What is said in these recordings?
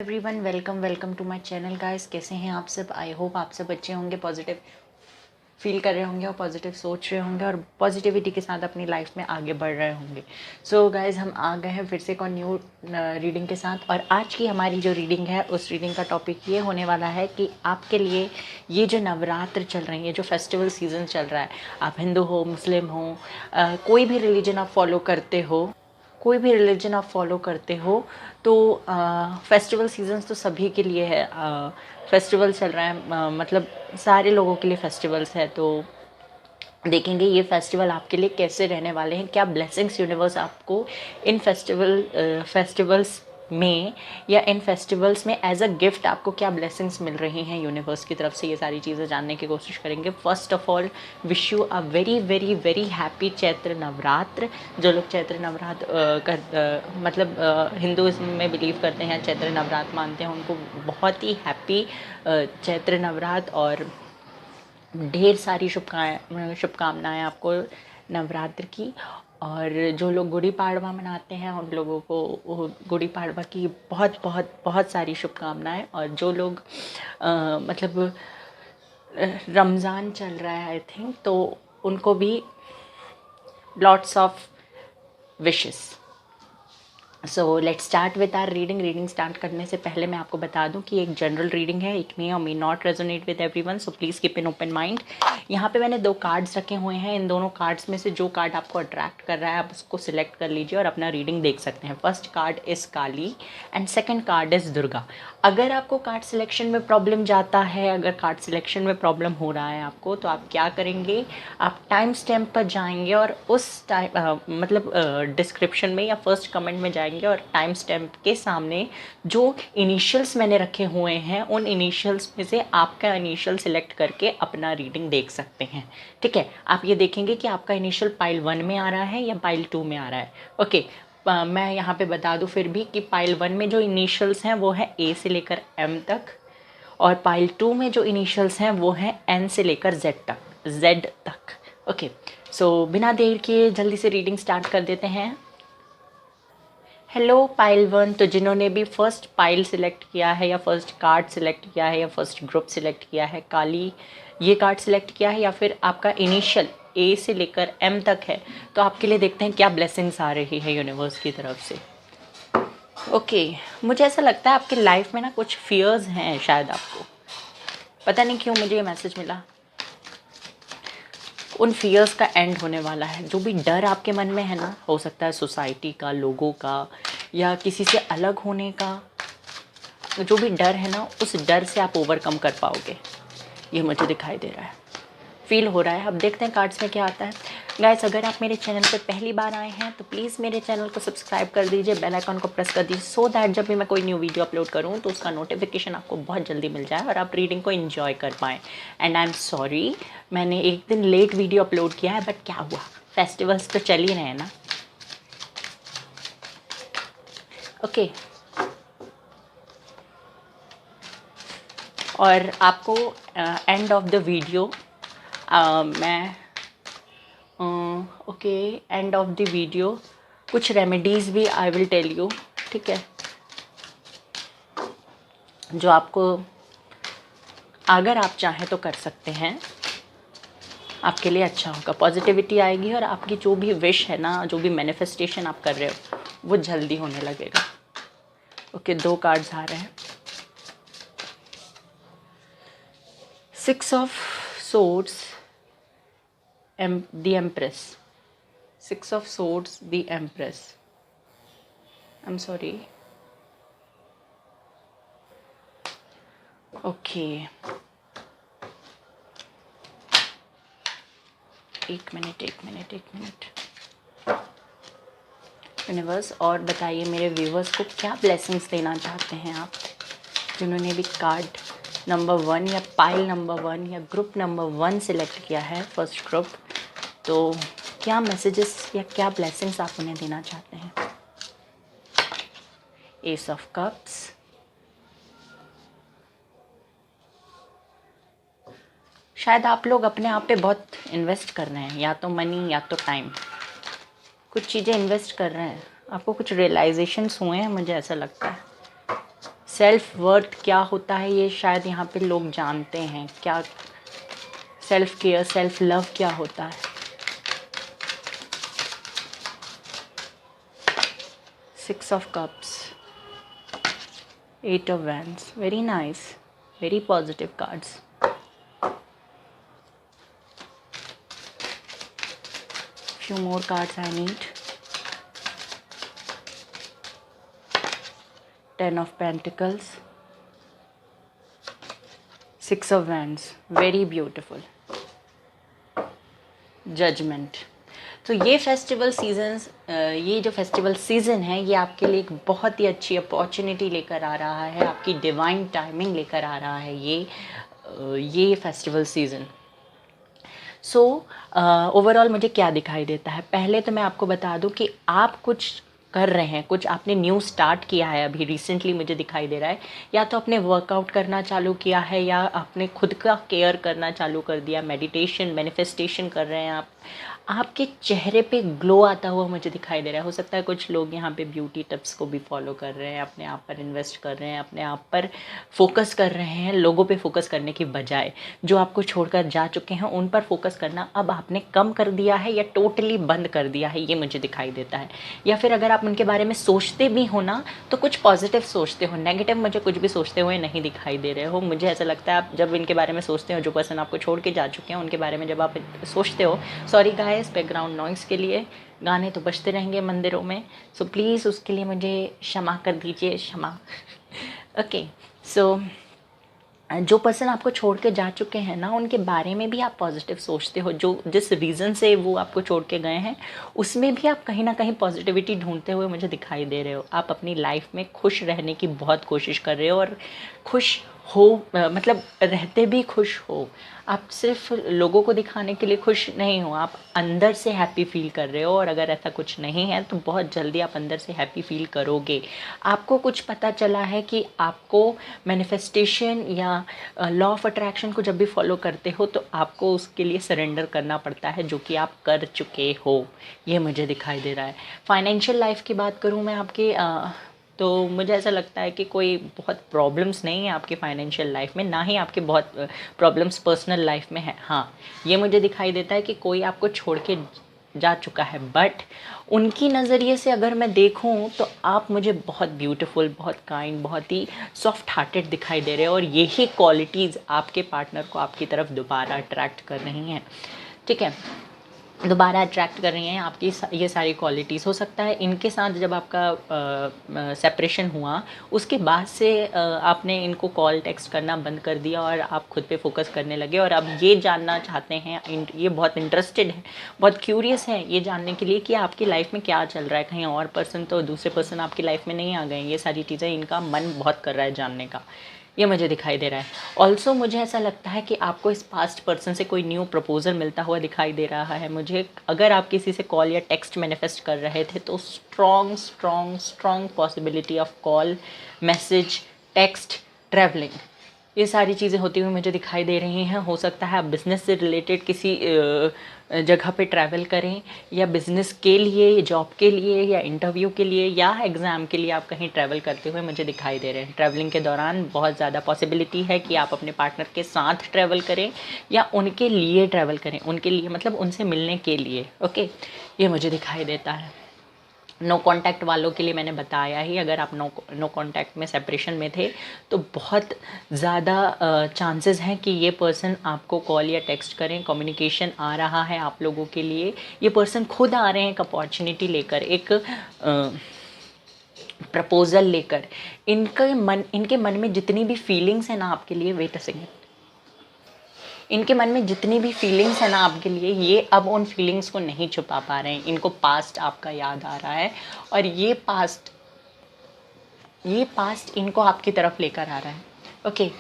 Everyone welcome to my channel guys. कैसे हैं आप सब? आई होप आप सब अच्छे होंगे, पॉजिटिव फील कर रहे होंगे और पॉजिटिव सोच रहे होंगे और पॉजिटिविटी के साथ अपनी लाइफ में आगे बढ़ रहे होंगे। सो गाइस, हम आ गए हैं फिर से एक और न्यू रीडिंग के साथ। और आज की हमारी जो रीडिंग है उस रीडिंग का टॉपिक ये होने वाला है कि आपके लिए ये जो नवरात्र चल रही है, जो फेस्टिवल सीजन चल रहा है, आप हिंदू हो, मुस्लिम हो, कोई भी रिलीजन आप फॉलो करते हो, तो फेस्टिवल सीजन्स तो सभी के लिए है। फेस्टिवल चल रहा है, मतलब सारे लोगों के लिए फेस्टिवल्स है। तो देखेंगे ये फेस्टिवल आपके लिए कैसे रहने वाले हैं, क्या ब्लेसिंग्स यूनिवर्स आपको इन फेस्टिवल्स में या इन फेस्टिवल्स में एज अ गिफ्ट आपको क्या ब्लेसिंग्स मिल रही हैं यूनिवर्स की तरफ से। ये सारी चीज़ें जानने की कोशिश करेंगे। First of all, wish you a very very very happy Chaitra Navratra. जो लोग चैत्र नवरात्र मतलब हिंदुज़्म में बिलीव करते हैं, चैत्र नवरात्र मानते हैं, उनको बहुत ही हैप्पी चैत्र नवरात्र और ढेर सारी शुभकामनाएं आपको नवरात्र की। और जो लोग गुड़ी पाड़वा मनाते हैं उन लोगों को गुड़ी पाड़वा की बहुत बहुत बहुत सारी शुभकामनाएं। और जो लोग मतलब रमज़ान चल रहा है आई थिंक, तो उनको भी lots of wishes. So let's start with our reading start करने से पहले मैं आपको बता दूं कि एक जनरल रीडिंग है, it may or may not resonate with everyone, so please keep in open mind. यहाँ पे मैंने 2 कार्ड्स रखे हुए हैं। इन दोनों कार्ड्स में से जो कार्ड आपको अट्रैक्ट कर रहा है आप उसको सिलेक्ट कर लीजिए और अपना रीडिंग देख सकते हैं। First card is Kali and second card is Durga. अगर आपको कार्ड सिलेक्शन में प्रॉब्लम जाता है, अगर कार्ड सिलेक्शन में प्रॉब्लम हो रहा है आपको, तो आप क्या करेंगे, आप टाइम स्टैम्प पर जाएंगे और उस टाइम मतलब डिस्क्रिप्शन में या फर्स्ट कमेंट में जाएंगे और टाइम स्टैम्प के सामने जो इनिशियल्स मैंने रखे हुए हैं उन इनिशियल्स में से आपका इनिशियल सिलेक्ट करके अपना रीडिंग देख सकते हैं। ठीक है, आप ये देखेंगे कि आपका इनिशियल पाइल 1 में आ रहा है या पाइल 2 में आ रहा है। ओके, मैं यहाँ पे बता दूँ फिर भी कि पाइल 1 में जो इनिशियल्स हैं वो है ए से लेकर एम तक, और पाइल 2 में जो इनिशियल्स हैं वो हैं एन से लेकर जेड तक। ओके, सो बिना देर किए जल्दी से रीडिंग स्टार्ट कर देते हैं। हेलो पाइल 1, तो जिन्होंने भी फर्स्ट पाइल सिलेक्ट किया है या फर्स्ट कार्ड सिलेक्ट किया है या फर्स्ट ग्रुप सिलेक्ट किया है, काली ये कार्ड सिलेक्ट किया है, या फिर आपका इनिशियल ए से लेकर एम तक है, तो आपके लिए देखते हैं क्या ब्लेसिंग्स आ रही है यूनिवर्स की तरफ से। ओके, मुझे ऐसा लगता है आपकी लाइफ में ना कुछ फियर्स हैं, शायद आपको पता नहीं क्यों मुझे ये मैसेज मिला। उन फियर्स का एंड होने वाला है। जो भी डर आपके मन में है ना, हो सकता है सोसाइटी का, लोगों का, या किसी से अलग होने का, जो भी डर है ना, उस डर से आप ओवरकम कर पाओगे, ये मुझे दिखाई दे रहा है, फील हो रहा है। अब देखते हैं कार्ड्स में क्या आता है। गाइस, अगर आप मेरे चैनल पर पहली बार आए हैं तो प्लीज़ मेरे चैनल को सब्सक्राइब कर दीजिए, बेल आइकन को प्रेस कर दीजिए, सो दैट जब भी मैं कोई न्यू वीडियो अपलोड करूँ तो उसका नोटिफिकेशन आपको बहुत जल्दी मिल जाए और आप रीडिंग को एंजॉय कर पाएँ। एंड आई एम सॉरी, मैंने एक दिन लेट वीडियो अपलोड किया है, बट क्या हुआ, फेस्टिवल्स तो चल ही रहे हैं ना। ओके, और आपको एंड ऑफ द वीडियो मैं okay, end of the video कुछ रेमेडीज़ भी आई विल टेल यू। ठीक है, जो आपको अगर आप चाहें तो कर सकते हैं, आपके लिए अच्छा होगा, पॉजिटिविटी आएगी और आपकी जो भी विश है ना, जो भी मैनिफेस्टेशन आप कर रहे हो वो जल्दी होने लगेगा। ओके, 2 कार्ड्स आ रहे हैं। 6 of swords, the empress, 6 of swords, the empress, I am sorry. Okay, एक मिनट यूनिवर्स, और बताइए मेरे व्यूवर्स को क्या ब्लेसिंग्स देना चाहते हैं आप, जिन्होंने भी कार्ड नंबर 1 या पाइल नंबर 1 या ग्रुप नंबर 1 सिलेक्ट किया है, फर्स्ट ग्रुप, तो क्या मैसेजेस या क्या ब्लेसिंग्स आप उन्हें देना चाहते हैं। एस ऑफ कप्स, शायद आप लोग अपने आप पे बहुत इन्वेस्ट कर रहे हैं, या तो मनी या तो टाइम, कुछ चीज़ें इन्वेस्ट कर रहे हैं, आपको कुछ रियलाइजेशंस हुए हैं, मुझे ऐसा लगता है। सेल्फ वर्थ क्या होता है ये शायद यहाँ पे लोग जानते हैं। क्या सेल्फ केयर, सेल्फ लव क्या होता है। 6 of cups, 8 of wands, very nice, very positive cards. Few more cards I need. 10 of Pentacles, 6 of Wands, very beautiful. Judgment. तो ये फेस्टिवल सीजन्स, ये जो फेस्टिवल सीज़न है ये आपके लिए एक बहुत ही अच्छी अपॉर्चुनिटी लेकर आ रहा है, आपकी डिवाइन टाइमिंग लेकर आ रहा है ये फेस्टिवल सीज़न। सो ओवरऑल मुझे क्या दिखाई देता है, पहले तो मैं आपको बता दूं कि आप कुछ कर रहे हैं, कुछ आपने न्यू स्टार्ट किया है अभी रिसेंटली, मुझे दिखाई दे रहा है। या तो आपने वर्कआउट करना चालू किया है, या आपने खुद का केयर करना चालू कर दिया, मेडिटेशन, मैनिफेस्टेशन कर रहे हैं आप। आपके चेहरे पे ग्लो आता हुआ मुझे दिखाई दे रहा है। हो सकता है कुछ लोग यहाँ पे ब्यूटी टिप्स को भी फॉलो कर रहे हैं, अपने आप पर इन्वेस्ट कर रहे हैं, अपने आप पर फोकस कर रहे हैं, लोगों पे फोकस करने की बजाय जो आपको छोड़कर जा चुके हैं उन पर फोकस करना अब आपने कम कर दिया है या टोटली बंद कर दिया है, ये मुझे दिखाई देता है। या फिर अगर आप उनके बारे में सोचते भी हो ना तो कुछ पॉजिटिव सोचते हो, नेगेटिव मुझे कुछ भी सोचते हुए नहीं दिखाई दे रहे हो। मुझे ऐसा लगता है आप जब इनके बारे में सोचते हो, जो पर्सन आपको छोड़ के जा चुके हैं उनके बारे में जब आप सोचते हो, सॉरी गाइस बैकग्राउंड नॉइस के लिए, गाने तो बजते रहेंगे मंदिरों में, सो प्लीज़ उसके लिए मुझे क्षमा कर दीजिए, क्षमा। ओके, सो जो पर्सन आपको छोड़ के जा चुके हैं ना उनके बारे में भी आप पॉजिटिव सोचते हो, जो जिस रीज़न से वो आपको छोड़ के गए हैं उसमें भी आप कहीं ना कहीं पॉजिटिविटी ढूंढते हुए मुझे दिखाई दे रहे हो। आप अपनी लाइफ में खुश रहने की बहुत कोशिश कर रहे हो, और खुश हो मतलब रहते भी खुश हो। आप सिर्फ लोगों को दिखाने के लिए खुश नहीं हो, आप अंदर से हैप्पी फील कर रहे हो। और अगर ऐसा कुछ नहीं है तो बहुत जल्दी आप अंदर से हैप्पी फील करोगे। आपको कुछ पता चला है कि आपको मैनिफेस्टेशन या लॉ ऑफ अट्रैक्शन को जब भी फॉलो करते हो तो आपको उसके लिए सरेंडर करना पड़ता है, जो कि आप कर चुके हो, ये मुझे दिखाई दे रहा है। फाइनेंशियल लाइफ की बात करूँ मैं आपकी, तो मुझे ऐसा लगता है कि कोई बहुत प्रॉब्लम्स नहीं है आपकी फाइनेंशियल लाइफ में, ना ही आपके बहुत प्रॉब्लम्स पर्सनल लाइफ में है। हाँ, ये मुझे दिखाई देता है कि कोई आपको छोड़ के जा चुका है, बट उनकी नज़रिए से अगर मैं देखूं तो आप मुझे बहुत ब्यूटीफुल, बहुत काइंड, बहुत ही सॉफ्ट हार्टेड दिखाई दे रहे हैं, और यही क्वालिटीज़ आपके पार्टनर को आपकी तरफ दोबारा अट्रैक्ट कर रही हैं। ठीक है, दोबारा अट्रैक्ट कर रही हैं आपकी ये सारी क्वालिटीज़। हो सकता है इनके साथ जब आपका सेपरेशन हुआ उसके बाद से आपने इनको कॉल टेक्स्ट करना बंद कर दिया और आप खुद पे फोकस करने लगे, और अब ये जानना चाहते हैं, ये बहुत इंटरेस्टेड है, बहुत क्यूरियस है ये जानने के लिए कि आपकी लाइफ में क्या चल रहा है। कहीं और पर्सन तो दूसरे पर्सन आपकी लाइफ में नहीं आ गए, ये सारी चीज़ें इनका मन बहुत कर रहा है जानने का, ये मुझे दिखाई दे रहा है। ऑल्सो मुझे ऐसा लगता है कि आपको इस पास्ट पर्सन से कोई न्यू प्रपोजल मिलता हुआ दिखाई दे रहा है मुझे। अगर आप किसी से कॉल या टेक्स्ट मैनिफेस्ट कर रहे थे तो strong strong strong possibility of call, message, text, travelling, ये सारी चीज़ें होती हुई मुझे दिखाई दे रही हैं। हो सकता है आप बिज़नेस से रिलेटेड किसी जगह पे ट्रैवल करें, या बिज़नेस के लिए, जॉब के लिए, या इंटरव्यू के लिए, या एग्ज़ाम के लिए आप कहीं ट्रैवल करते हुए मुझे दिखाई दे रहे हैं। ट्रैवलिंग के दौरान बहुत ज़्यादा पॉसिबिलिटी है कि आप अपने पार्टनर के साथ ट्रैवल करें या उनके लिए ट्रैवल करें, उनके लिए मतलब उनसे मिलने के लिए। ओके, ये मुझे दिखाई देता है। नो कॉन्टैक्ट वालों के लिए मैंने बताया ही, अगर आप नो कॉन्टैक्ट में सेपरेशन में थे तो बहुत ज़्यादा चांसेस हैं कि ये पर्सन आपको कॉल या टेक्स्ट करें। कम्युनिकेशन आ रहा है आप लोगों के लिए, ये पर्सन खुद आ रहे हैं एक अपॉर्चुनिटी लेकर, एक प्रपोज़ल लेकर। इनके मन में जितनी भी फीलिंग्स हैं ना आपके लिए, वेट अ सेकेंड, इनके मन में जितनी भी फीलिंग्स है ना आपके लिए, ये अब उन फीलिंग्स को नहीं छुपा पा रहे हैं। इनको पास्ट आपका याद आ रहा है, और ये पास्ट इनको आपकी तरफ लेकर आ रहा है। ओके,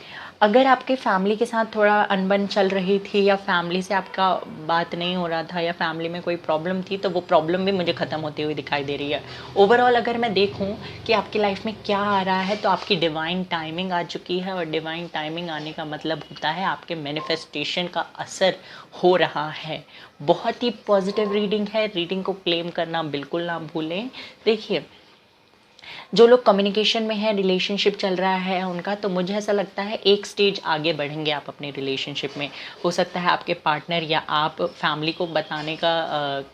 अगर आपके फैमिली के साथ थोड़ा अनबन चल रही थी, या फैमिली से आपका बात नहीं हो रहा था, या फैमिली में कोई प्रॉब्लम थी, तो वो प्रॉब्लम भी मुझे ख़त्म होती हुई दिखाई दे रही है। ओवरऑल अगर मैं देखूं कि आपकी लाइफ में क्या आ रहा है, तो आपकी डिवाइन टाइमिंग आ चुकी है, और डिवाइन टाइमिंग आने का मतलब होता है आपके मैनिफेस्टेशन का असर हो रहा है। बहुत ही पॉजिटिव रीडिंग है, रीडिंग को क्लेम करना बिल्कुल ना भूलें। देखिए, जो लोग कम्युनिकेशन में है, रिलेशनशिप चल रहा है उनका, तो मुझे ऐसा लगता है एक स्टेज आगे बढ़ेंगे आप अपने रिलेशनशिप में। हो सकता है आपके पार्टनर या आप फैमिली को बताने का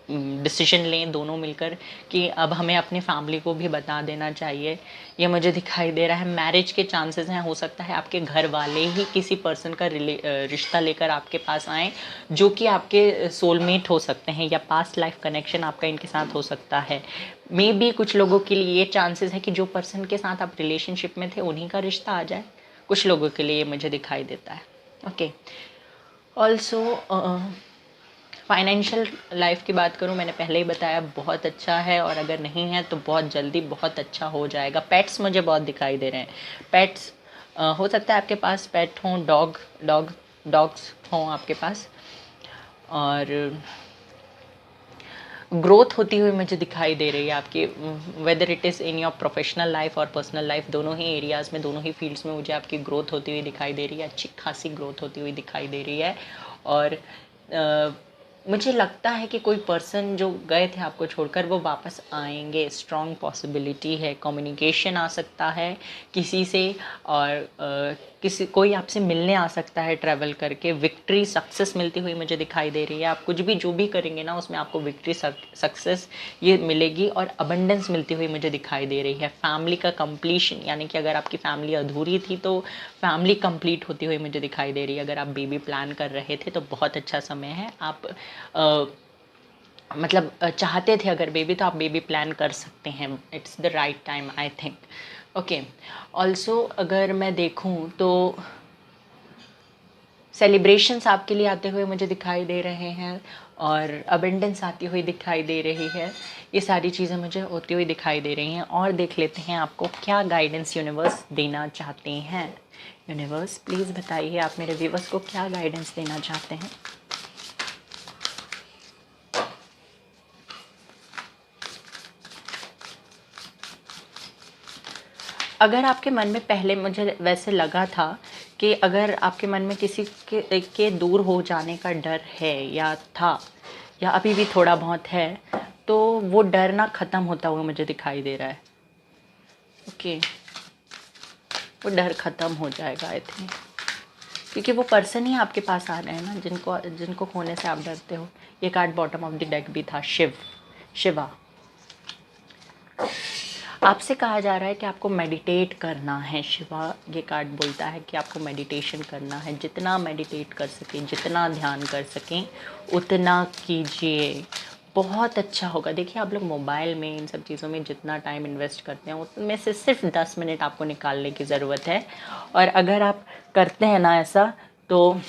डिसीजन लें दोनों मिलकर कि अब हमें अपनी फैमिली को भी बता देना चाहिए। ये मुझे दिखाई दे रहा है। मैरिज के चांसेस हैं, हो सकता है आपके घर वाले ही किसी पर्सन का रिश्ता लेकर आपके पास आएँ, जो कि आपके सोलमेट हो सकते हैं या पास्ट लाइफ कनेक्शन आपका इनके साथ हो सकता है। मे बी कुछ लोगों के लिए ये चांसेस है कि जो पर्सन के साथ आप रिलेशनशिप में थे उन्हीं का रिश्ता आ जाए। कुछ लोगों के लिए ये मुझे दिखाई देता है। ओके, ऑल्सो फाइनेंशियल लाइफ की बात करूँ, मैंने पहले ही बताया बहुत अच्छा है, और अगर नहीं है तो बहुत जल्दी बहुत अच्छा हो जाएगा। पेट्स मुझे बहुत दिखाई दे रहे हैं। पेट्स हो सकता है आपके पास पेट हों, डॉग्स हों आपके पास, और ग्रोथ होती हुई मुझे दिखाई दे रही है आपकी, whether it is in your professional life और पर्सनल लाइफ, दोनों ही एरियाज़ में, दोनों ही फील्ड्स में मुझे आपकी ग्रोथ होती हुई दिखाई दे रही है। अच्छी खासी ग्रोथ होती हुई दिखाई दे रही है। और मुझे लगता है कि कोई पर्सन जो गए थे आपको छोड़कर वो वापस आएंगे, स्ट्रॉन्ग पॉसिबिलिटी है। कम्युनिकेशन आ सकता है किसी से, और किसी कोई आपसे मिलने आ सकता है ट्रैवल करके। विक्ट्री, सक्सेस मिलती हुई मुझे दिखाई दे रही है। आप कुछ भी जो भी करेंगे ना उसमें आपको विक्ट्री, सक्सेस ये मिलेगी, और अबंडेंस मिलती हुई मुझे दिखाई दे रही है। फैमिली का कंप्लीशन, यानी कि अगर आपकी फैमिली अधूरी थी तो फैमिली कंप्लीट होती हुई मुझे दिखाई दे रही है। अगर आप बेबी प्लान कर रहे थे तो बहुत अच्छा समय है। आप मतलब चाहते थे अगर बेबी, तो आप बेबी प्लान कर सकते हैं। It's the right time I think. Okay, also अगर मैं देखूं तो सेलिब्रेशंस आपके लिए आते हुए मुझे दिखाई दे रहे हैं, और अबेंडेंस आती हुई दिखाई दे रही है। ये सारी चीज़ें मुझे होती हुई दिखाई दे रही हैं। और देख लेते हैं आपको क्या गाइडेंस यूनिवर्स देना चाहते हैं। यूनिवर्स प्लीज़ बताइए आप मेरे व्यूवर्स को क्या गाइडेंस देना चाहते हैं। अगर आपके मन में पहले, मुझे वैसे लगा था कि अगर आपके मन में किसी के दूर हो जाने का डर है या था, या अभी भी थोड़ा बहुत है, तो वो डर ना ख़त्म होता हुआ मुझे दिखाई दे रहा है। ओके, वो डर ख़त्म हो जाएगा आई थिंक, क्योंकि वो पर्सन ही आपके पास आ रहे हैं ना जिनको जिनको खोने से आप डरते हो। ये card bottom of the deck भी था, शिवा। आपसे कहा जा रहा है कि आपको मेडिटेट करना है। शिवा ये कार्ड बोलता है कि आपको मेडिटेशन करना है। जितना मेडिटेट कर सकें, जितना ध्यान कर सकें उतना कीजिए, बहुत अच्छा होगा। देखिए आप लोग मोबाइल में इन सब चीज़ों में जितना टाइम इन्वेस्ट करते हैं उसमें से सिर्फ 10 मिनट आपको निकालने की ज़रूरत है, और अगर आप करते हैं ना ऐसा तो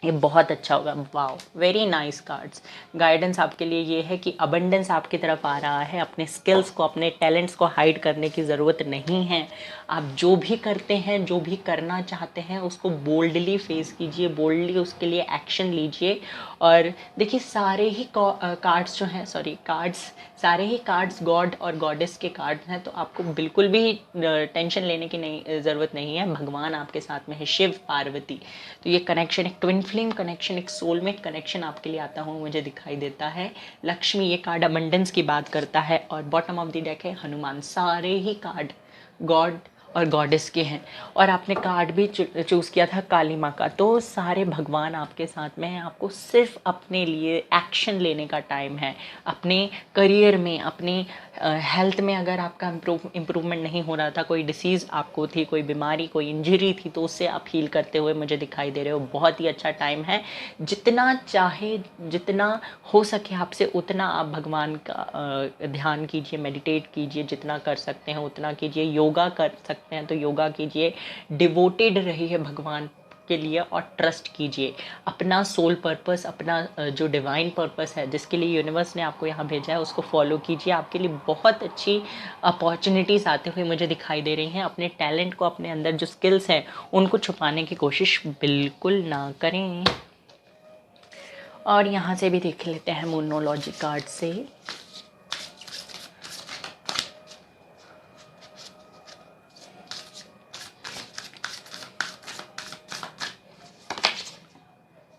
ये बहुत अच्छा होगा। Wow, very nice cards. Guidance आपके लिए ये है कि अबंडेंस आपकी तरफ आ रहा है। अपने स्किल्स को, अपने टैलेंट्स को हाइड करने की ज़रूरत नहीं है। आप जो भी करते हैं, जो भी करना चाहते हैं उसको बोल्डली फेस कीजिए, बोल्डली उसके लिए एक्शन लीजिए। और देखिए सारे ही कार्ड्स जो हैं, सारे ही कार्ड्स गॉड और गॉडेस के कार्ड्स हैं, तो आपको बिल्कुल भी टेंशन लेने की नहीं ज़रूरत नहीं है। भगवान आपके साथ में है, शिव पार्वती। तो ये कनेक्शन, एक ट्विन फ्लेम कनेक्शन, एक सोलमेट कनेक्शन आपके लिए आता हुआ मुझे दिखाई देता है। लक्ष्मी, ये कार्ड अबंडेंस की बात करता है, और बॉटम ऑफ द डेक है हनुमान। सारे ही कार्ड गॉड और गॉडेस के हैं, और आपने कार्ड भी चूज़ किया था काली माँ का। तो सारे भगवान आपके साथ में हैं। आपको सिर्फ अपने लिए एक्शन लेने का टाइम है। अपने करियर में, अपनी हेल्थ में अगर आपका इम्प्रूवमेंट नहीं हो रहा था, कोई डिसीज़ आपको थी, कोई बीमारी, कोई इंजरी थी, तो उससे आप हील करते हुए मुझे दिखाई दे रहे हो। बहुत ही अच्छा टाइम है। जितना चाहे, जितना हो सके आपसे उतना आप भगवान का ध्यान कीजिए, मेडिटेट कीजिए, जितना कर सकते हैं उतना कीजिए। योगा कर सकते हैं तो योगा कीजिए। डिवोटेड रहिए भगवान के लिए, और ट्रस्ट कीजिए अपना सोल पर्पस, अपना जो डिवाइन पर्पस है जिसके लिए यूनिवर्स ने आपको यहाँ भेजा है उसको फॉलो कीजिए। आपके लिए बहुत अच्छी अपॉर्चुनिटीज़ आते हुए मुझे दिखाई दे रही हैं। अपने टैलेंट को, अपने अंदर जो स्किल्स हैं उनको छुपाने की कोशिश बिल्कुल ना करें। और यहाँ से भी देख लेते हैं मोनोलॉजी कार्ड से।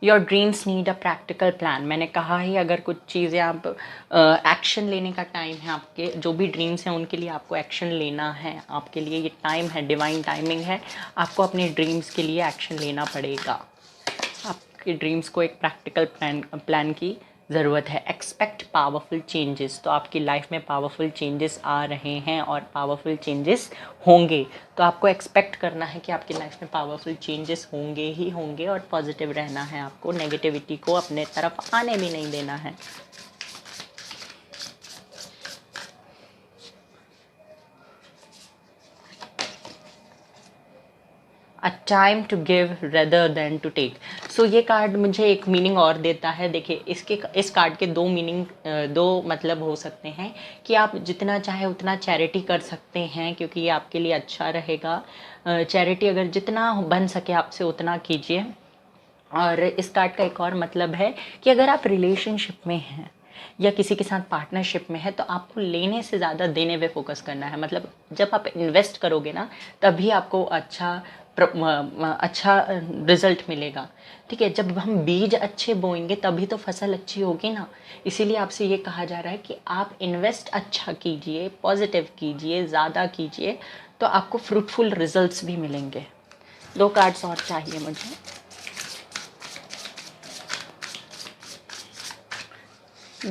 Your dreams need a practical plan. मैंने कहा ही, अगर कुछ चीज़ें आप एक्शन लेने का टाइम है। आपके जो भी ड्रीम्स हैं उनके लिए आपको एक्शन लेना है। आपके लिए ये टाइम है, डिवाइन टाइमिंग है। आपको अपने ड्रीम्स के लिए एक्शन लेना पड़ेगा। आपके ड्रीम्स को एक प्रैक्टिकल प्लान की ज़रूरत है। Expect powerful changes. तो आपकी लाइफ में पावरफुल चेंजेस आ रहे हैं और पावरफुल चेंजेस होंगे। तो आपको एक्सपेक्ट करना है कि आपकी लाइफ में पावरफुल चेंजेस होंगे ही होंगे और पॉजिटिव रहना है। आपको नेगेटिविटी को अपने तरफ आने भी नहीं देना है। A time to give rather than to take. So ये कार्ड मुझे एक मीनिंग और देता है। देखिए इस कार्ड के दो मीनिंग, दो मतलब हो सकते हैं कि आप जितना चाहे उतना चैरिटी कर सकते हैं, क्योंकि ये आपके लिए अच्छा रहेगा। चैरिटी अगर जितना बन सके आपसे उतना कीजिए। और इस कार्ड का एक और मतलब है कि अगर आप रिलेशनशिप में हैं या किसी के साथ पार्टनरशिप में है तो आपको लेने से ज़्यादा देने पे फोकस करना है। मतलब जब आप इन्वेस्ट करोगे ना तभी आपको अच्छा रिजल्ट मिलेगा। ठीक है, जब हम बीज अच्छे बोएंगे तभी तो फसल अच्छी होगी ना। इसीलिए आपसे ये कहा जा रहा है कि आप इन्वेस्ट अच्छा कीजिए, पॉजिटिव कीजिए, ज़्यादा कीजिए, तो आपको फ्रूटफुल रिजल्ट्स भी मिलेंगे। दो कार्ड्स और चाहिए मुझे।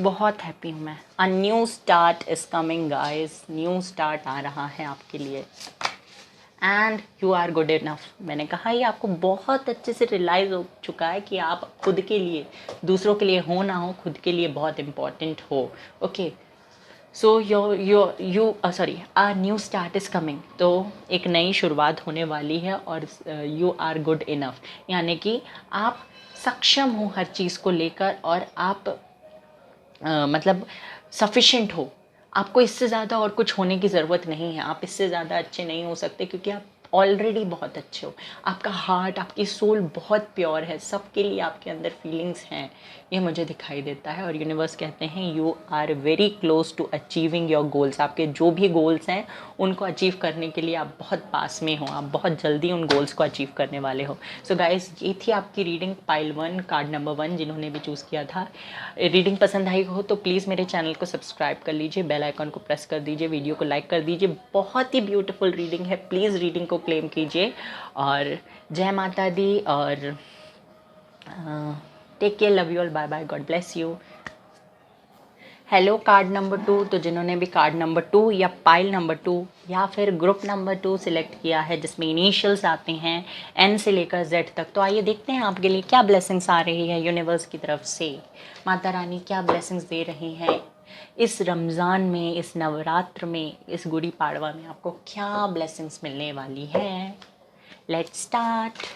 बहुत हैप्पी हूँ मैं। A new start is coming guys. New start आ रहा है आपके लिए and you are good enough. मैंने कहा ये आपको बहुत अच्छे से रियलाइज़ हो चुका है कि आप खुद के लिए, दूसरों के लिए हो ना हो, खुद के लिए बहुत इम्पॉर्टेंट हो। Okay, so you sorry, a new start is coming. तो एक नई शुरुआत होने वाली है और यू आर गुड इनफ, यानी कि आप सक्षम हो हर चीज़ को लेकर और आप मतलब सफिशेंट हो। आपको इससे ज़्यादा और कुछ होने की ज़रूरत नहीं है। आप इससे ज़्यादा अच्छे नहीं हो सकते क्योंकि आप ऑलरेडी बहुत अच्छे हो। आपका हार्ट, आपकी सोल बहुत प्योर है। सबके लिए आपके अंदर फीलिंग्स हैं, ये मुझे दिखाई देता है। और यूनिवर्स कहते हैं you are very close to achieving your goals. आपके जो भी गोल्स हैं उनको अचीव करने के लिए आप बहुत पास में हो। आप बहुत जल्दी उन गोल्स को अचीव करने वाले हो। सो गाइस, ये थी आपकी रीडिंग पाइल 1, कार्ड नंबर 1, जिन्होंने भी चूज़ किया था। रीडिंग पसंद आई हो तो प्लीज़ मेरे चैनल को सब्सक्राइब कर लीजिए, बेल आइकन को प्रेस कर दीजिए, वीडियो को लाइक कर दीजिए। बहुत ही ब्यूटीफुल रीडिंग है, प्लीज़ रीडिंग को क्लेम कीजिए। और जय माता दी और take care, love you all, bye bye, God bless you. Hello card number 2, तो जिन्होंने भी कार्ड नंबर 2 या पाइल नंबर 2 या फिर ग्रुप नंबर 2 सिलेक्ट किया है जिसमें इनिशियल्स आते हैं एन से लेकर जेड तक, तो आइए देखते हैं आपके लिए क्या ब्लेसिंग्स आ रही है यूनिवर्स की तरफ से। माता रानी क्या ब्लेसिंग्स दे रही हैं इस रमज़ान में, इस नवरात्र में, इस गुड़ी पाड़वा में, आपको क्या ब्लेसिंग्स मिलने वाली है। Let's start.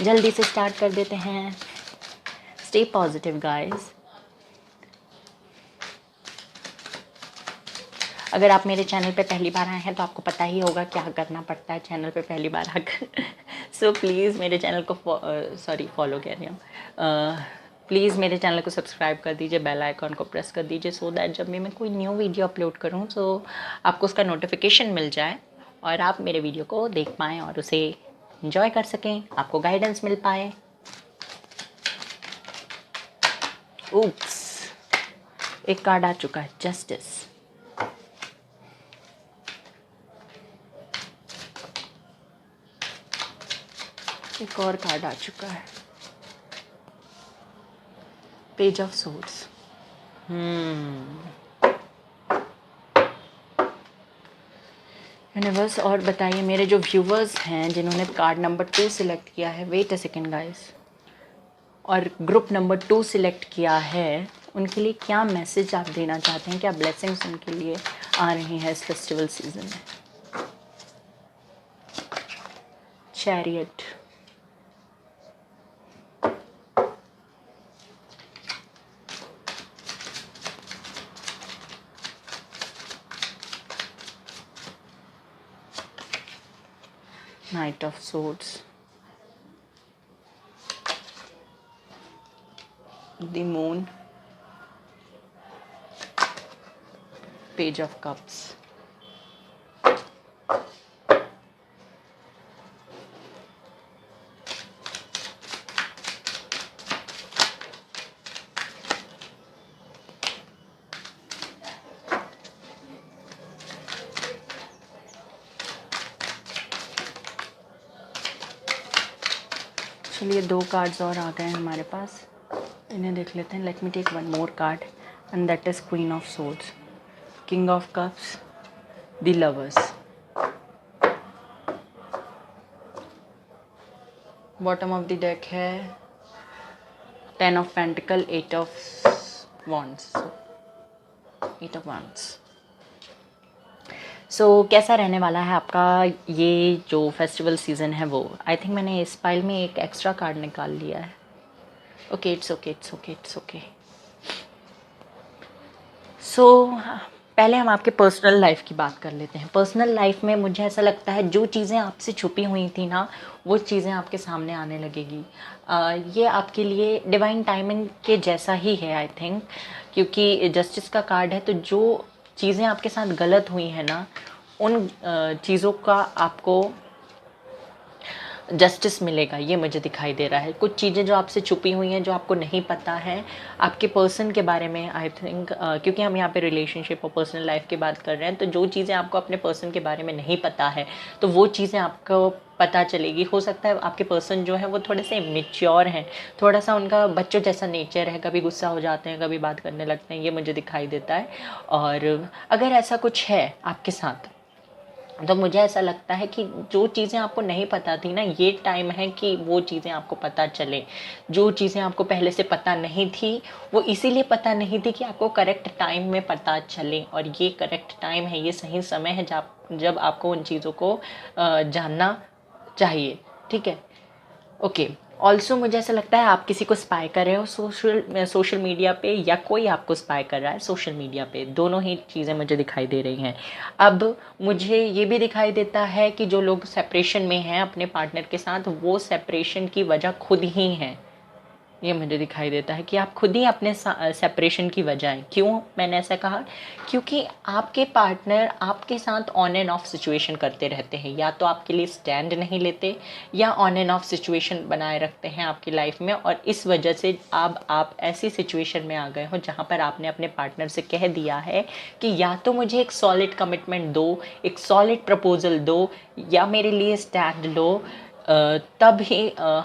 जल्दी से स्टार्ट कर देते हैं। Stay positive guys. अगर आप मेरे चैनल पे पहली बार आए हैं तो आपको पता ही होगा क्या करना पड़ता है चैनल पे पहली बार आकर। सो प्लीज़ मेरे चैनल को फॉलो कह रही हूँ, प्लीज़ मेरे चैनल को सब्सक्राइब कर दीजिए, बेल आइकन को प्रेस कर दीजिए, सो दैट जब भी मैं कोई न्यू वीडियो अपलोड करूँ तो आपको उसका नोटिफिकेशन मिल जाए और आप मेरे वीडियो को देख पाएँ और उसे इंजॉय कर सकें, आपको गाइडेंस मिल पाए। ऊप्स, एक कार्ड आ चुका है, जस्टिस। एक और कार्ड आ चुका है, पेज ऑफ सोर्ड्स। यूनिवर्स और बताइए मेरे जो व्यूवर्स हैं जिन्होंने कार्ड नंबर 2 सिलेक्ट किया है, वेट अ सेकेंड गाइस, और ग्रुप नंबर 2 सिलेक्ट किया है, उनके लिए क्या मैसेज आप देना चाहते हैं, क्या ब्लेसिंग्स उनके लिए आ रही हैं इस फेस्टिवल सीजन में। Chariot, night of swords, the moon, page of cups, चलिए 2 कार्ड्स और आ गए हैं हमारे पास, इन्हें देख लेते हैं. Let me take one more card and that is queen of swords, king of cups, the lovers. Bottom of the deck है 10 of pentacle, 8 of wands, 8 of wands. So कैसा रहने वाला है आपका ये जो फेस्टिवल सीज़न है वो. आई थिंक मैंने इस पाइल में एक एक्स्ट्रा कार्ड निकाल लिया है. Okay, it's okay, it's okay, it's okay. So पहले हम आपके पर्सनल लाइफ की बात कर लेते हैं. पर्सनल लाइफ में मुझे ऐसा लगता है जो चीज़ें आपसे छुपी हुई थी ना, वो चीज़ें आपके सामने आने लगेगी. ये आपके लिए डिवाइन टाइमिंग के जैसा ही है आई थिंक, क्योंकि जस्टिस का कार्ड है. तो जो चीज़ें आपके साथ गलत हुई हैं ना, उन चीज़ों का आपको जस्टिस मिलेगा, ये मुझे दिखाई दे रहा है. कुछ चीज़ें जो आपसे छुपी हुई हैं, जो आपको नहीं पता है आपके पर्सन के बारे में, आई थिंक क्योंकि हम यहाँ पे रिलेशनशिप और पर्सनल लाइफ की बात कर रहे हैं, तो जो चीज़ें आपको अपने पर्सन के बारे में नहीं पता है, तो वो चीज़ें आपको पता चलेगी. हो सकता है आपके पर्सन जो है वो थोड़े से इमेच्योर हैं, थोड़ा सा उनका बच्चों जैसा नेचर है, कभी गुस्सा हो जाते हैं, कभी बात करने लगते हैं, ये मुझे दिखाई देता है. और अगर ऐसा कुछ है आपके साथ, तो मुझे ऐसा लगता है कि जो चीज़ें आपको नहीं पता थी ना, ये टाइम है कि वो चीज़ें आपको पता चले. जो चीज़ें आपको पहले से पता नहीं थी, वो इसीलिए पता नहीं थी कि आपको करेक्ट टाइम में पता चले. और ये करेक्ट टाइम है, ये सही समय है जब आपको उन चीज़ों को जानना चाहिए. ठीक है, ओके. ऑल्सो मुझे ऐसा लगता है आप किसी को स्पाई कर रहे हो सोशल मीडिया पे, या कोई आपको स्पाई कर रहा है सोशल मीडिया पे. दोनों ही चीज़ें मुझे दिखाई दे रही हैं. अब मुझे ये भी दिखाई देता है कि जो लोग सेपरेशन में हैं अपने पार्टनर के साथ, वो सेपरेशन की वजह खुद ही हैं. ये मुझे दिखाई देता है कि आप खुद ही अपने सेपरेशन की वजह है. क्यों मैंने ऐसा कहा? क्योंकि आपके पार्टनर आपके साथ ऑन एंड ऑफ सिचुएशन करते रहते हैं. या तो आपके लिए स्टैंड नहीं लेते, या ऑन एंड ऑफ सिचुएशन बनाए रखते हैं आपकी लाइफ में. और इस वजह से अब आप ऐसी सिचुएशन में आ गए हो जहाँ पर आपने अपने पार्टनर से कह दिया है कि या तो मुझे एक सॉलिड कमिटमेंट दो, एक सॉलिड प्रपोजल दो, या मेरे लिए स्टैंड लो. तब ही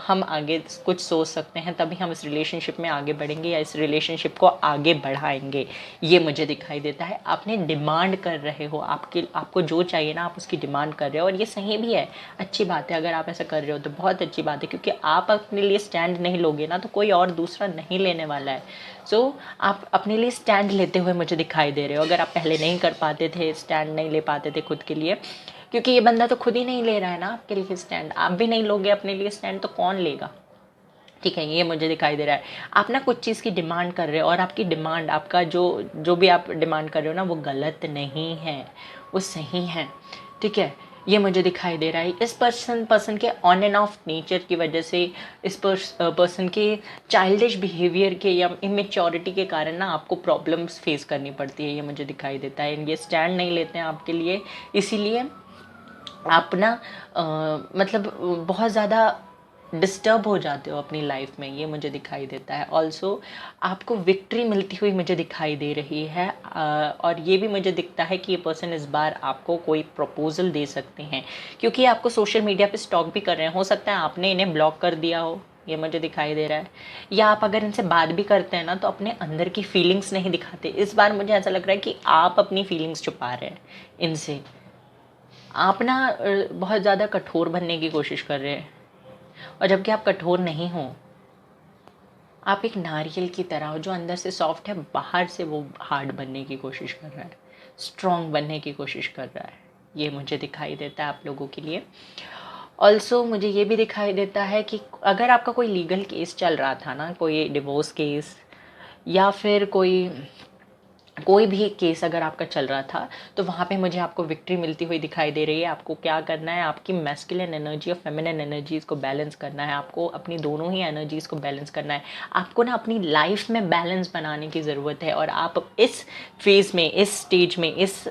हम आगे कुछ सोच सकते हैं, तभी हम इस रिलेशनशिप में आगे बढ़ेंगे, या इस रिलेशनशिप को आगे बढ़ाएंगे. ये मुझे दिखाई देता है. आपने डिमांड कर रहे हो, आपको जो चाहिए ना, आप उसकी डिमांड कर रहे हो. और ये सही भी है, अच्छी बात है. अगर आप ऐसा कर रहे हो तो बहुत अच्छी बात है, क्योंकि आप अपने लिए स्टैंड नहीं लोगे ना, तो कोई और दूसरा नहीं लेने वाला है. सो आप अपने लिए स्टैंड लेते हुए मुझे दिखाई दे रहे हो. अगर आप पहले नहीं कर पाते थे, स्टैंड नहीं ले पाते थे खुद के लिए, क्योंकि ये बंदा तो खुद ही नहीं ले रहा है ना आपके लिए स्टैंड, आप भी नहीं लोगे अपने लिए स्टैंड, तो कौन लेगा. ठीक है, ये मुझे दिखाई दे रहा है. आप ना कुछ चीज़ की डिमांड कर रहे हो, और आपकी डिमांड, आपका जो भी आप डिमांड कर रहे हो ना, वो गलत नहीं है, वो सही है. ठीक है, ये मुझे दिखाई दे रहा है. इस पर्सन के ऑन एंड ऑफ नेचर की वजह से, इस पर्सन के चाइल्डिश बिहेवियर के या इमेच्योरिटी के कारण ना आपको प्रॉब्लम्स फेस करनी पड़ती है. ये मुझे दिखाई देता है. ये स्टैंड नहीं लेते हैं आपके लिए, इसीलिए आप ना मतलब बहुत ज़्यादा डिस्टर्ब हो जाते हो अपनी लाइफ में. ये मुझे दिखाई देता है. ऑल्सो आपको विक्ट्री मिलती हुई मुझे दिखाई दे रही है. और ये भी मुझे दिखता है कि ये पर्सन इस बार आपको कोई प्रपोजल दे सकते हैं, क्योंकि आपको सोशल मीडिया पे स्टॉक भी कर रहे हैं. हो सकता है आपने इन्हें ब्लॉक कर दिया हो, ये मुझे दिखाई दे रहा है. या आप अगर इनसे बात भी करते हैं ना, तो अपने अंदर की फीलिंग्स नहीं दिखाते. इस बार मुझे ऐसा लग रहा है कि आप अपनी फीलिंग्स छुपा रहे हैं इनसे. आप ना बहुत ज़्यादा कठोर बनने की कोशिश कर रहे हैं, और जबकि आप कठोर नहीं हो. आप एक नारियल की तरह हो, जो अंदर से सॉफ्ट है, बाहर से वो हार्ड बनने की कोशिश कर रहा है, स्ट्रॉन्ग बनने की कोशिश कर रहा है. ये मुझे दिखाई देता है आप लोगों के लिए. ऑल्सो मुझे ये भी दिखाई देता है कि अगर आपका कोई लीगल केस चल रहा था ना, कोई डिवोर्स केस, या फिर कोई भी केस अगर आपका चल रहा था, तो वहाँ पे मुझे आपको विक्ट्री मिलती हुई दिखाई दे रही है. आपको क्या करना है, आपकी मैस्कुलिन एनर्जी और फेमिनिन एनर्जीज़ को बैलेंस करना है. आपको अपनी दोनों ही एनर्जीज़ को बैलेंस करना है. आपको ना अपनी लाइफ में बैलेंस बनाने की ज़रूरत है. और आप इस फेज़ में, इस स्टेज में, इस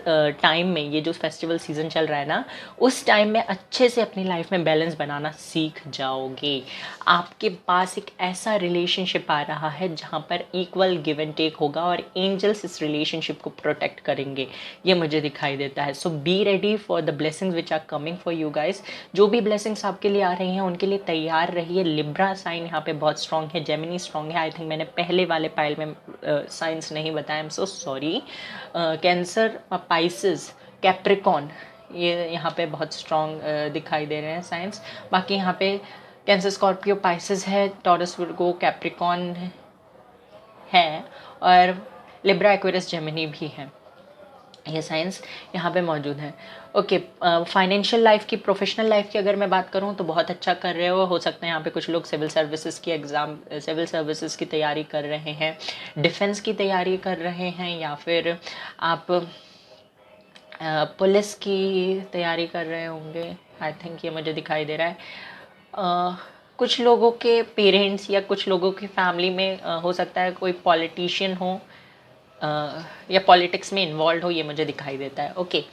टाइम में, ये जो फेस्टिवल सीज़न चल रहा है ना, उस टाइम में अच्छे से अपनी लाइफ में बैलेंस बनाना सीख जाओगे. आपके पास एक ऐसा रिलेशनशिप आ रहा है जहाँ पर इक्वल गिव एंड टेक होगा, और एंजल्स इस रिलेशनशिप को प्रोटेक्ट करेंगे, ये मुझे दिखाई देता है। So be ready for the blessings which are coming for you guys. जो भी ब्लेसिंग्स आपके लिए आ रही हैं उनके लिए तैयार रहिए। लिब्रा साइन यहाँ पे बहुत स्ट्रॉन्ग है, जेमिनी स्ट्रॉन्ग है। आई थिंक मैंने पहले वाले पाइल में साइंस नहीं बताया, I am so sorry. Cancer, Pisces, Capricorn, ये यहाँ पे बहुत स्ट्रॉन्ग दिखाई दे रहे हैं साइंस। बाकी यहाँ पे कैंसर, स्कॉर्पियो, पाइसेस है, टॉरस, विर्गो, कैप्रिकॉन है, और लिब्रा, एक्वेरियस, जेमिनी भी है। ये साइंस यहाँ पे मौजूद है। ओके, फाइनेंशियल लाइफ की, प्रोफेशनल लाइफ की अगर मैं बात करूँ तो बहुत अच्छा कर रहे हो सकता है यहाँ पे कुछ लोग सिविल सर्विसेज की एग्ज़ाम, सिविल सर्विसेज की तैयारी कर रहे हैं, डिफेंस की तैयारी कर रहे हैं, या फिर आप पुलिस की तैयारी कर रहे होंगे। आई थिंक ये मुझे दिखाई दे रहा है। कुछ लोगों के पेरेंट्स या कुछ लोगों की फैमिली में हो सकता है कोई पॉलिटिशियन हो या पॉलिटिक्स में इन्वॉल्व हो, ये मुझे दिखाई देता है। ओके,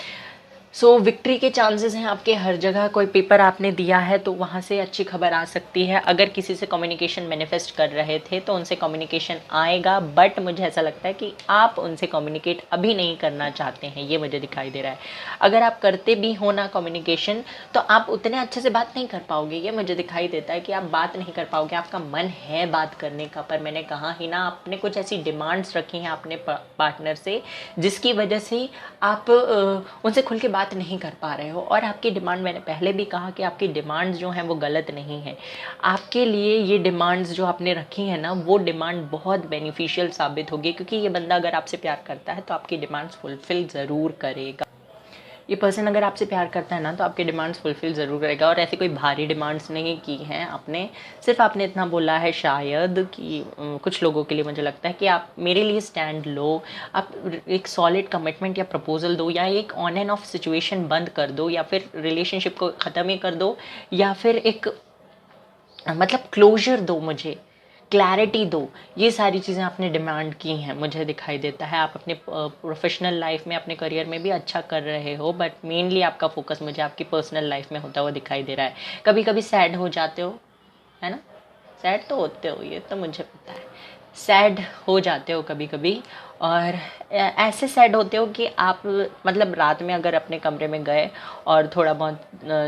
सो विक्ट्री के चांसेस हैं आपके हर जगह। कोई पेपर आपने दिया है तो वहाँ से अच्छी खबर आ सकती है। अगर किसी से कम्युनिकेशन मैनिफेस्ट कर रहे थे तो उनसे कम्युनिकेशन आएगा, बट मुझे ऐसा लगता है कि आप उनसे कम्युनिकेट अभी नहीं करना चाहते हैं, ये मुझे दिखाई दे रहा है। अगर आप करते भी हो ना कम्युनिकेशन तो आप उतने अच्छे से बात नहीं कर पाओगे, ये मुझे दिखाई देता है कि आप बात नहीं कर पाओगे। आपका मन है बात करने का, पर मैंने कहा ही ना, आपने कुछ ऐसी डिमांड्स रखी हैं अपने पार्टनर से जिसकी वजह से आप उनसे खुल के बात नहीं कर पा रहे हो। और आपकी डिमांड, मैंने पहले भी कहा कि आपकी डिमांड्स जो हैं वो गलत नहीं है। आपके लिए ये डिमांड्स जो आपने रखी हैं ना, वो डिमांड बहुत बेनिफिशियल साबित होगी, क्योंकि ये बंदा अगर आपसे प्यार करता है तो आपकी डिमांड्स फुलफिल ज़रूर करेगा। ये पर्सन अगर आपसे प्यार करता है ना तो आपके डिमांड्स फुलफिल ज़रूर करेगा। और ऐसी कोई भारी डिमांड्स नहीं की हैं आपने, सिर्फ आपने इतना बोला है शायद कि कुछ लोगों के लिए मुझे लगता है कि आप मेरे लिए स्टैंड लो, आप एक सॉलिड कमिटमेंट या प्रपोजल दो, या एक ऑन एंड ऑफ सिचुएशन बंद कर दो, या फिर रिलेशनशिप को ख़त्म ही कर दो, या फिर एक मतलब क्लोजर दो, मुझे क्लैरिटी दो। ये सारी चीज़ें आपने डिमांड की हैं, मुझे दिखाई देता है। आप अपने प्रोफेशनल लाइफ में, अपने करियर में भी अच्छा कर रहे हो, बट मेनली आपका फोकस मुझे आपकी पर्सनल लाइफ में होता हुआ दिखाई दे रहा है। कभी कभी सैड हो जाते हो, है ना, सैड तो होते हो, ये तो मुझे पता है। सैड हो जाते हो कभी कभी, और ऐसे सैड होते हो कि आप मतलब रात में अगर अपने कमरे में गए और थोड़ा बहुत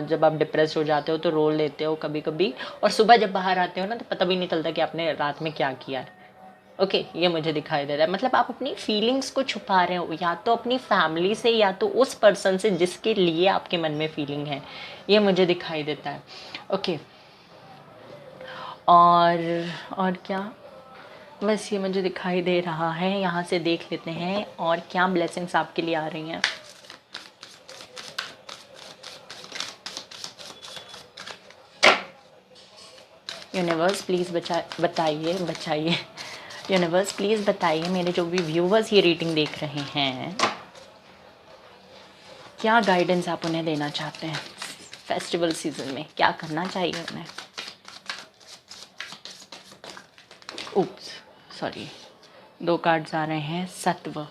जब आप डिप्रेस हो जाते हो तो रो लेते हो कभी कभी, और सुबह जब बाहर आते हो ना तो पता भी नहीं चलता कि आपने रात में क्या किया है। ओके, ये मुझे दिखाई दे रहा है। मतलब आप अपनी फीलिंग्स को छुपा रहे हो, या तो अपनी फैमिली से या तो उस पर्सन से जिसके लिए आपके मन में फीलिंग है, ये मुझे दिखाई देता है। ओके, और क्या, बस ये मुझे दिखाई दे रहा है। यहाँ से देख लेते हैं और क्या ब्लेसिंग्स आपके लिए आ रही हैं। यूनिवर्स प्लीज़ बचाइए यूनिवर्स प्लीज़ बताइए, मेरे जो भी व्यूवर्स ये रीडिंग देख रहे हैं, क्या गाइडेंस आप उन्हें देना चाहते हैं फेस्टिवल सीजन में, क्या करना चाहिए उन्हें। उप्स, सॉरी, 2 कार्ड्स आ रहे हैं, सत्व,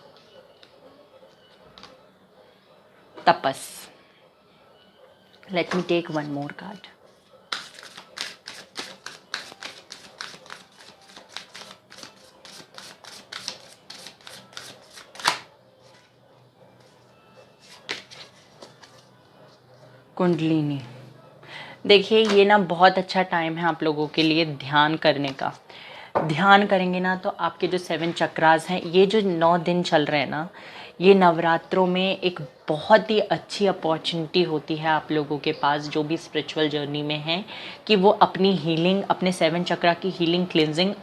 तपस। Let me take one more card. Kundalini. देखिए, ये ना बहुत अच्छा टाइम है आप लोगों के लिए ध्यान करने का। ध्यान करेंगे ना तो आपके जो 7 चक्रास हैं, ये जो 9 दिन चल रहे हैं ना, ये नवरात्रों में एक बहुत ही अच्छी अपॉर्चुनिटी होती है आप लोगों के पास जो भी स्पिरिचुअल जर्नी में हैं, कि वो अपनी हीलिंग, अपने 7 चक्रा की हीलिंग, क्लिनजिंग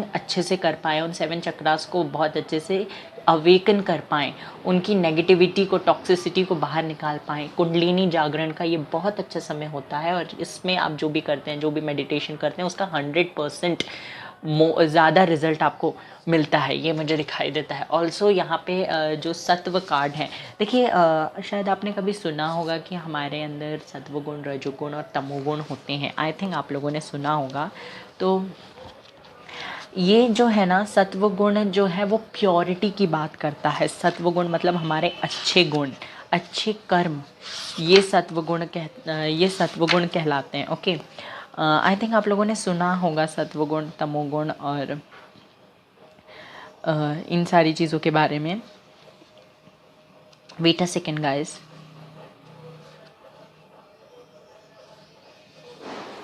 अच्छे से कर पाएँ, उन 7 चक्रास को बहुत अच्छे से अवेकन कर पाएँ, उनकी नेगेटिविटी को, टॉक्सिसिटी को बाहर निकाल पाएँ। कुंडलिनी जागरण का ये बहुत अच्छा समय होता है, और इसमें आप जो भी करते हैं, जो भी मेडिटेशन करते हैं, उसका 100% ज़्यादा रिजल्ट आपको मिलता है, ये मुझे दिखाई देता है। ऑल्सो यहाँ पे जो सत्व कार्ड हैं, देखिए शायद आपने कभी सुना होगा कि हमारे अंदर सत्वगुण, रजोगुण और तमोगुण होते हैं। आई थिंक आप लोगों ने सुना होगा। तो ये जो है ना, सत्वगुण जो है वो प्योरिटी की बात करता है। सत्वगुण मतलब हमारे अच्छे गुण, अच्छे कर्म, ये सत्वगुण कहलाते हैं। ओके, आई थिंक आप लोगों ने सुना होगा सत्वगुण, तमोगुण और इन सारी चीज़ों के बारे में। Wait a second guys.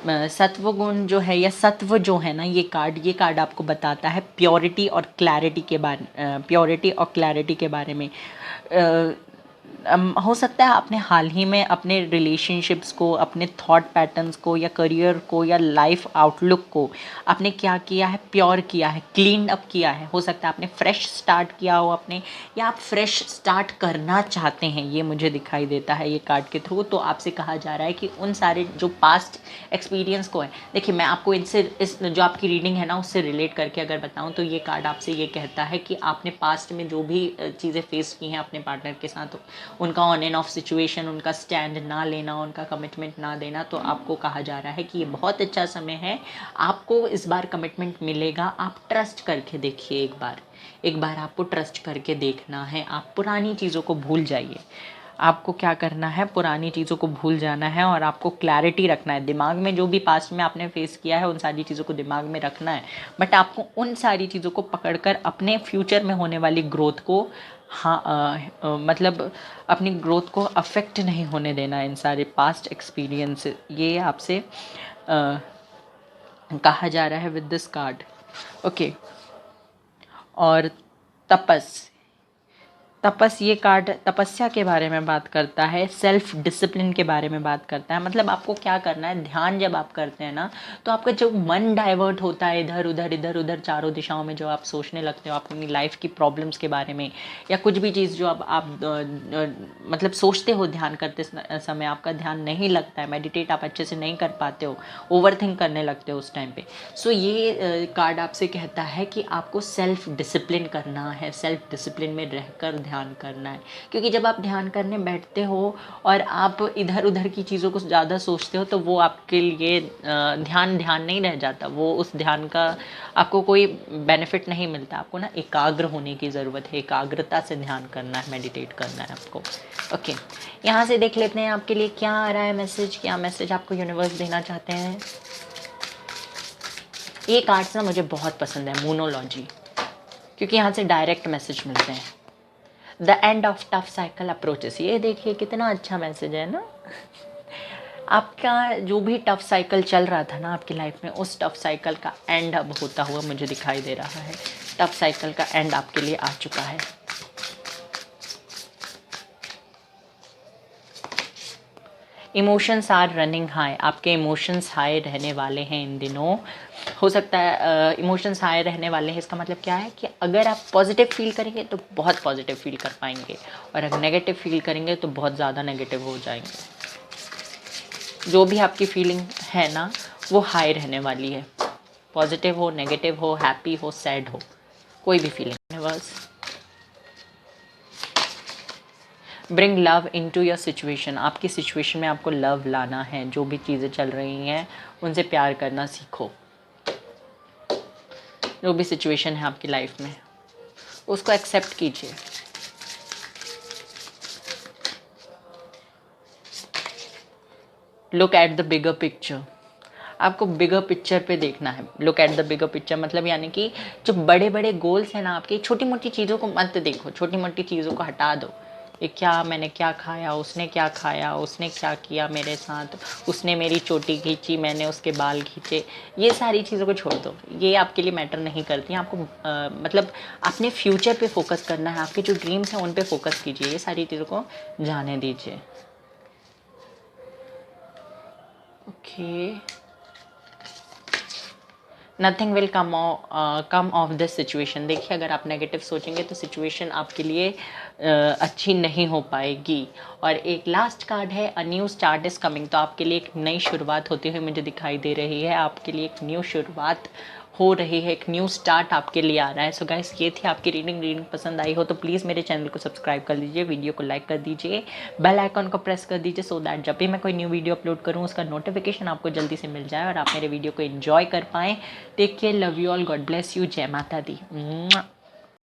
सत्व गुण जो है या सत्व जो है ना, ये कार्ड आपको बताता है प्योरिटी और क्लैरिटी के बारे में। हो सकता है आपने हाल ही में अपने रिलेशनशिप्स को, अपने थॉट पैटर्न्स को या करियर को या लाइफ आउटलुक को आपने क्या किया है, प्योर किया है, क्लीन अप किया है। हो सकता है आपने फ्रेश स्टार्ट किया हो अपने, या आप फ्रेश स्टार्ट करना चाहते हैं, ये मुझे दिखाई देता है ये कार्ड के थ्रू। तो आपसे कहा जा रहा है कि उन सारे जो पास्ट एक्सपीरियंस को है, देखिए मैं आपको इस जो आपकी रीडिंग है ना उससे रिलेट करके अगर बताऊं तो ये कार्ड आपसे ये कहता है कि आपने पास्ट में जो भी चीज़ें फेस की हैं अपने पार्टनर के साथ, उनका ऑन एंड ऑफ सिचुएशन, उनका स्टैंड ना लेना, उनका कमिटमेंट ना देना, तो आपको कहा जा रहा है कि ये बहुत अच्छा समय है, आपको इस बार कमिटमेंट मिलेगा। आप ट्रस्ट करके देखिए, एक बार आपको ट्रस्ट करके देखना है। आप पुरानी चीज़ों को भूल जाइए। आपको क्या करना है, पुरानी चीज़ों को भूल जाना है और आपको क्लैरिटी रखना है दिमाग में। जो भी पास्ट में आपने फेस किया है उन सारी चीज़ों को दिमाग में रखना है, बट आपको उन सारी चीज़ों को पकड़कर अपने फ्यूचर में होने वाली ग्रोथ को, हाँ मतलब अपनी ग्रोथ को अफेक्ट नहीं होने देना इन सारे पास्ट एक्सपीरियंस। ये आपसे कहा जा रहा है विद दिस कार्ड। ओके। और तपस ये कार्ड तपस्या के बारे में बात करता है, सेल्फ डिसिप्लिन के बारे में बात करता है। मतलब आपको क्या करना है, ध्यान जब आप करते हैं ना तो आपका जो मन डाइवर्ट होता है इधर उधर चारों दिशाओं में, जो आप सोचने लगते हो अपनी लाइफ की प्रॉब्लम्स के बारे में, या कुछ भी चीज़ जो आप मतलब सोचते हो ध्यान करते समय, आपका ध्यान नहीं लगता है, मेडिटेट आप अच्छे से नहीं कर पाते हो, ओवर थिंक करने लगते हो उस टाइम पे। सो ये कार्ड आपसे कहता है कि आपको सेल्फ डिसिप्लिन करना है, सेल्फ डिसिप्लिन में रहकर ध्यान करना है। क्योंकि जब आप ध्यान करने बैठते हो और आप इधर उधर की चीज़ों को ज़्यादा सोचते हो तो वो आपके लिए ध्यान नहीं रह जाता, वो उस ध्यान का आपको कोई बेनिफिट नहीं मिलता। आपको ना एकाग्र होने की ज़रूरत है, एकाग्रता से ध्यान करना है, मेडिटेट करना है आपको। ओके, यहाँ से देख लेते हैं आपके लिए क्या आ रहा है मैसेज, क्या मैसेज आपको यूनिवर्स देना चाहते हैं। ये कार्ड्स ना मुझे बहुत पसंद है, मोनोलॉजी, क्योंकि यहाँ से डायरेक्ट मैसेज मिलते हैं। The end of tough cycle approaches, ये देखिए कितना अच्छा मैसेज है ना। आपका जो भी टफ साइकिल चल रहा था ना आपकी लाइफ में, उस टफ साइकिल का एंड अब होता हुआ मुझे दिखाई दे रहा है। टफ साइकिल का एंड आपके लिए आ चुका है। इमोशंस आर रनिंग हाई, आपके इमोशंस हाई रहने वाले हैं इन दिनों। हो सकता है इमोशंस हाई रहने वाले हैं, इसका मतलब क्या है कि अगर आप पॉजिटिव फील करेंगे तो बहुत पॉजिटिव फील कर पाएंगे, और अगर नेगेटिव फील करेंगे तो बहुत ज़्यादा नेगेटिव हो जाएंगे। जो भी आपकी फीलिंग है ना वो हाई रहने वाली है, पॉजिटिव हो, नेगेटिव हो, हैप्पी हो, सैड हो, कोई भी फीलिंग। बस bring love into your situation, आपकी सिचुएशन में आपको लव लाना है। जो भी चीज़ें चल रही हैं उनसे प्यार करना सीखो। जो भी सिचुएशन है आपकी लाइफ में उसको एक्सेप्ट कीजिए। Look at the bigger picture, आपको बिगर पिक्चर पे देखना है। Look at the bigger picture मतलब यानी कि जो बड़े बड़े गोल्स हैं ना आपके, छोटी मोटी चीज़ों को मत देखो, छोटी मोटी चीज़ों को हटा दो। ये क्या, मैंने क्या खाया, उसने क्या खाया, उसने क्या किया मेरे साथ, उसने मेरी चोटी खींची, मैंने उसके बाल खींचे, ये सारी चीज़ों को छोड़ दो। ये आपके लिए मैटर नहीं करती हैं। आपको मतलब अपने फ्यूचर पे फोकस करना है, आपके जो ड्रीम्स हैं उन पे फोकस कीजिए, ये सारी चीज़ों को जाने दीजिए। Okay, nothing will come of this situation. देखिए अगर आप नेगेटिव सोचेंगे तो सिचुएशन आपके लिए अच्छी नहीं हो पाएगी। और एक लास्ट कार्ड है, अ न्यू स्टार्ट इज़ कमिंग, तो आपके लिए एक नई शुरुआत होती हुई मुझे दिखाई दे रही है। आपके लिए एक न्यू शुरुआत हो रही है, एक न्यू स्टार्ट आपके लिए आ रहा है। सो गाइस, ये थी आपकी रीडिंग पसंद आई हो तो प्लीज़ मेरे चैनल को सब्सक्राइब कर लीजिए, वीडियो को लाइक कर दीजिए, बेल आइकॉन को प्रेस कर दीजिए, सो दैट जब भी मैं कोई न्यू वीडियो अपलोड करूँ उसका नोटिफिकेशन आपको जल्दी से मिल जाए और आप मेरे वीडियो को एंजॉय कर पाएँ। Take care, love you all, God bless you, जय माता दी।